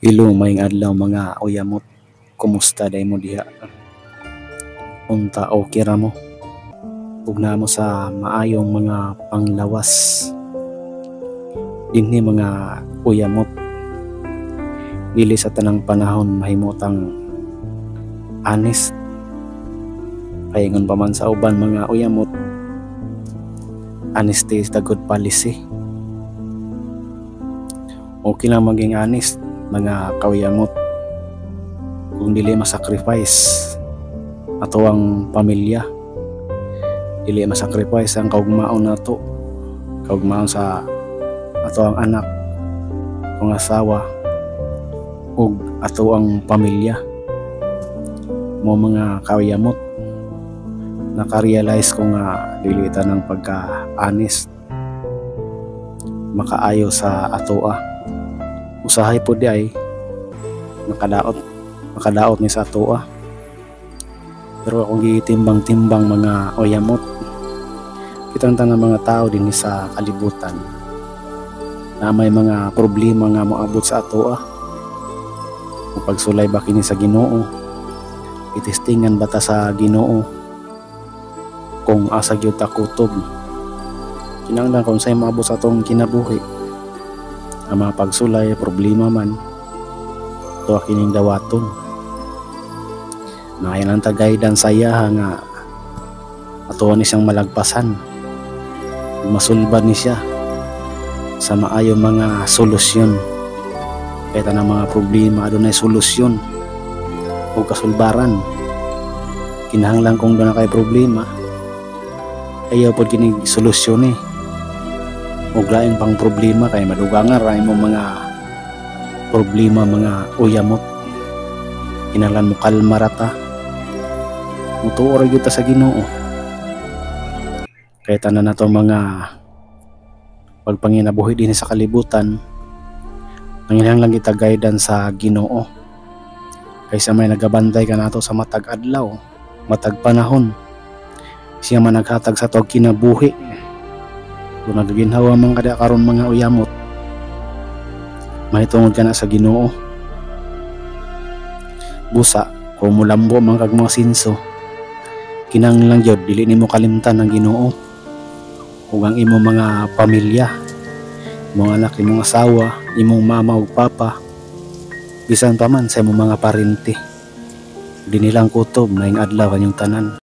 Hello, maayong adlaw mga uyamot. Kumusta day mo diha? Unta okay ra mo? Ug naa mo sa maayong mga panglawas. Dinhi mga uyamot. Dili sa tanang panahon mahimutang honest. Paingon pa man sa uban mga uyamot. Honesty is the good policy. Okay lang maging honest mga kauyamot kung dili masacrifice ato ang pamilya, dili masacrifice ang kaugmaon nato, kaugmaon sa ato ang anak, ang asawa ug ato ang pamilya mo mga kauyamot. Naka-realize ko nga dili tanang pagka-honest makaayo sa atoa. Usahay po di ay makadaot ni sa atoa. Pero akong gitimbang-timbang mga uyamot, kitang tanang mga tao din sa kalibutan na may mga problema nga moabot sa atoa. Kung pagsulay ba kini sa Ginoo, itestingan bata sa Ginoo kung asa gyud ta kutob. Kinahanglan kung say moabot sa atong kinabuhi ang mga pagsulay, problema man, ito kining dawaton. Maayon ang tagaydan sa iya nga ato ni siyang malagpasan. Masulbad ni siya sa maayong mga solusyon. Kaya ng mga problema adunay solusyon o kasulbaran. Kinahanglan kung doon na kay problema, ayaw po kinig solusyon eh. Ug lain pang problema kay madugangan ra imo mga problema mga uyamot. Kinahanglan mo kalma ra ta. Mutuo ra gyud ta sa Ginoo. Kay tanan nato mga pagpanginabuhi din sa kalibutan, nanginahanglan kita guidance sa Ginoo. Kaysa may nagabantay ka nato sa matag adlaw, matag panahon. Siya man naghatag sa tog kinabuhi. Kung nagaginhawa man kada karon mga uyamot, mahitungod ka na sa Ginoo. Busa kung mulambo man kag mga sinso, kinahanglan gyud dili nimo kalimtan ang Ginoo ug ang imong mga pamilya, imong anak, imong asawa, imong mama ug papa, bisan pa man sa imong mga parente. Dinilang kutob na ing adlaw kanyang tanan.